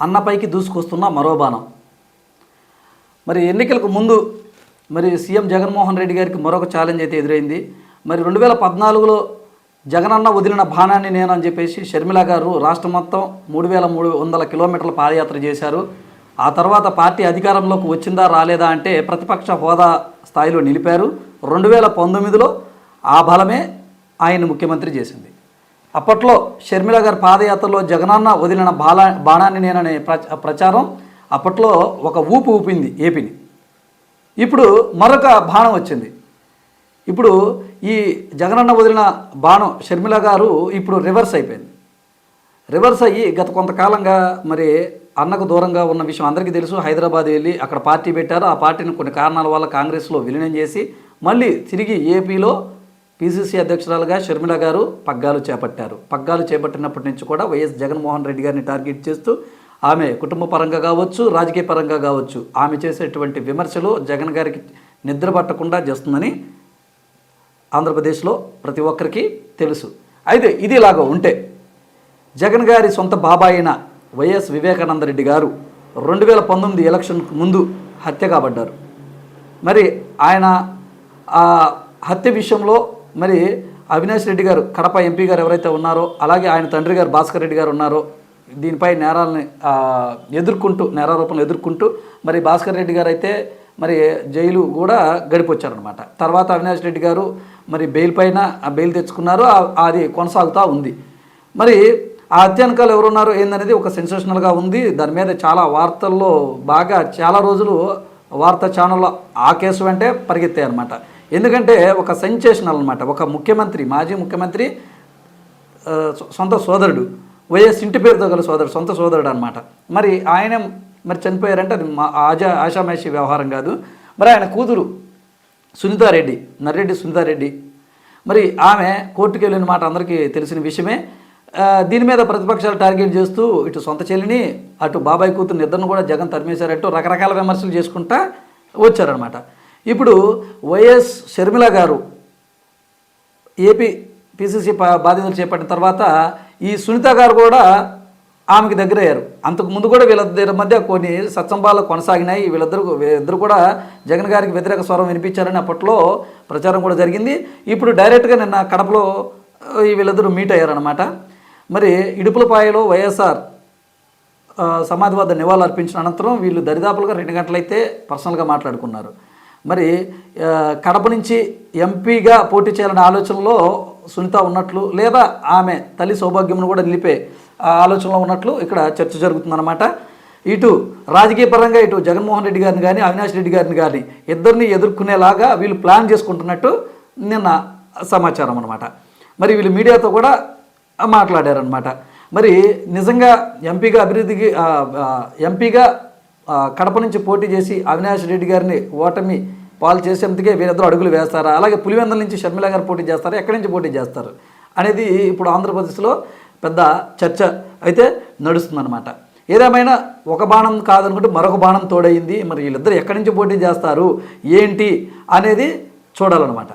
అన్నపైకి దూసుకొస్తున్న మరో బాణం. మరి ఎన్నికలకు ముందు మరి సీఎం జగన్మోహన్ రెడ్డి గారికి మరొక ఛాలెంజ్ అయితే ఎదురైంది. మరి 2014లో జగనన్న వదిలిన బాణాన్ని నేను అని చెప్పేసి షర్మిల గారు రాష్ట్రం మొత్తం 3300 కిలోమీటర్ల పాదయాత్ర చేశారు. ఆ తర్వాత పార్టీ అధికారంలోకి వచ్చిందా రాలేదా అంటే ప్రతిపక్ష హోదా స్థాయిలో నిలిపారు. 2019లో ఆ బలమే ఆయన ముఖ్యమంత్రి చేసింది. అప్పట్లో షర్మిల గారి పాదయాత్రలో జగనన్న వదిలిన బాణాన్ని నేననే ప్రచారం అప్పట్లో ఒక ఊపు ఊపింది ఏపీని. ఇప్పుడు మరొక బాణం వచ్చింది. ఇప్పుడు ఈ జగనన్న వదిలిన బాణం షర్మిల గారు ఇప్పుడు రివర్స్ అయిపోయింది. రివర్స్ అయ్యి గత కొంతకాలంగా మరి అన్నకు దూరంగా ఉన్న విషయం అందరికీ తెలుసు. హైదరాబాద్ వెళ్ళి అక్కడ పార్టీ పెట్టారు. ఆ పార్టీని కొన్ని కారణాల వల్ల కాంగ్రెస్లో విలీనం చేసి మళ్ళీ తిరిగి ఏపీలో పీసీసీ అధ్యక్షురాలుగా షర్మిల గారు పగ్గాలు చేపట్టారు. పగ్గాలు చేపట్టినప్పటి నుంచి కూడా వైఎస్ జగన్మోహన్ రెడ్డి గారిని టార్గెట్ చేస్తూ ఆమె కుటుంబ పరంగా కావచ్చు, రాజకీయ పరంగా కావచ్చు, ఆమె చేసేటువంటి విమర్శలు జగన్ గారికి నిద్ర పట్టకుండా చేస్తుందని ఆంధ్రప్రదేశ్లో ప్రతి ఒక్కరికి తెలుసు. అయితే ఇది ఇలాగ ఉంటే జగన్ గారి సొంత బాబాయ్ అయిన వైఎస్ వివేకానంద రెడ్డి గారు 2019 ఎలక్షన్కు ముందు హత్య కాబడ్డారు. మరి ఆయన ఆ హత్య విషయంలో మరి అవినాష్ రెడ్డి గారు కడప ఎంపీ గారు ఎవరైతే ఉన్నారో, అలాగే ఆయన తండ్రి గారు భాస్కర్ రెడ్డి గారు ఉన్నారో, దీనిపై నేరాలని నేరారోపణలు ఎదుర్కొంటూ మరి భాస్కర్ రెడ్డి గారు అయితే మరి జైలు కూడా గడిపొచ్చారనమాట. తర్వాత అవినాష్ రెడ్డి గారు మరి బెయిల్ పైన బెయిల్ తెచ్చుకున్నారు. అది కొనసాగుతూ ఉంది. మరి ఆ హత్యానకాలు ఎవరున్నారు ఏందనేది ఒక సెన్సేషనల్గా ఉంది. దాని మీద చాలా వార్తల్లో బాగా చాలా రోజులు వార్తా ఛానల్లో ఆ కేసు వెంటే పరిగెత్తాయి అనమాట. ఎందుకంటే ఒక సెన్సేషనల్ అనమాట. ఒక ముఖ్యమంత్రి, మాజీ ముఖ్యమంత్రి సొంత సోదరుడు, వైఎస్ ఇంటి పేరుతో గల సోదరుడు, సొంత సోదరుడు అనమాట. మరి ఆయన మరి చనిపోయారంటే అది ఆషామాషి వ్యవహారం కాదు. మరి ఆయన కూతురు సునీతారెడ్డి, నర్రెడ్డి సునీతారెడ్డి, మరి ఆమె కోర్టుకు వెళ్ళిన మాట అందరికీ తెలిసిన విషయమే. దీని మీద ప్రతిపక్షాలు టార్గెట్ చేస్తూ ఇటు సొంత చెల్లిని అటు బాబాయ్ కూతురుని ఇద్దరిని కూడా జగన్ తరిమేశారంటూ రకరకాల విమర్శలు చేసుకుంటా వచ్చారనమాట. ఇప్పుడు వైఎస్ షర్మిల గారు ఏపీ పీసీసీ బాధ్యతలు చేపట్టిన తర్వాత ఈ సునీత గారు కూడా ఆమెకి దగ్గర అయ్యారు. అంతకుముందు కూడా వీళ్ళిద్దరి మధ్య కొన్ని సత్సంబాలు కొనసాగినాయి. వీళ్ళిద్దరు కూడా జగన్ గారికి వ్యతిరేక స్వరం వినిపించారని అప్పట్లో ప్రచారం కూడా జరిగింది. ఇప్పుడు డైరెక్ట్గా నిన్న కడపలో వీళ్ళిద్దరూ మీట్ అయ్యారనమాట. మరి ఇడుపులపాయలో వైఎస్ఆర్ సమాధి వద్ద నివాళులు అర్పించిన అనంతరం వీళ్ళు దరిదాపులుగా 2 గంటలైతే పర్సనల్గా మాట్లాడుకున్నారు. మరి కడప నుంచి ఎంపీగా పోటీ చేయాలనే ఆలోచనలో సునీత ఉన్నట్లు, లేదా ఆమె తల్లి సౌభాగ్యమును కూడా నిలిపే ఆలోచనలో ఉన్నట్లు ఇక్కడ చర్చ జరుగుతుందన్నమాట. ఇటు రాజకీయ పరంగా ఇటు జగన్మోహన్ రెడ్డి గారిని కానీ అవినాష్ రెడ్డి గారిని కానీ ఇద్దరిని ఎదుర్కొనేలాగా వీళ్ళు ప్లాన్ చేసుకుంటున్నట్టు నిన్న సమాచారం అనమాట. మరి వీళ్ళు మీడియాతో కూడా మాట్లాడారనమాట. మరి నిజంగా ఎంపీగా కడప నుంచి పోటీ చేసి అవినాష్ రెడ్డి గారిని ఓటమి పాలు చేసేందుకే వీరిద్దరూ అడుగులు వేస్తారా, అలాగే పులివెందుల నుంచి షర్మిల గారు పోటీ చేస్తారా, ఎక్కడి నుంచి పోటీ చేస్తారు అనేది ఇప్పుడు ఆంధ్రప్రదేశ్లో పెద్ద చర్చ అయితే నడుస్తుందన్నమాట. ఏదేమైనా ఒక బాణం కాదనుకుంటే మరొక బాణం తోడైంది. మరి వీళ్ళిద్దరు ఎక్కడి నుంచి పోటీ చేస్తారు ఏంటి అనేది చూడాలన్నమాట.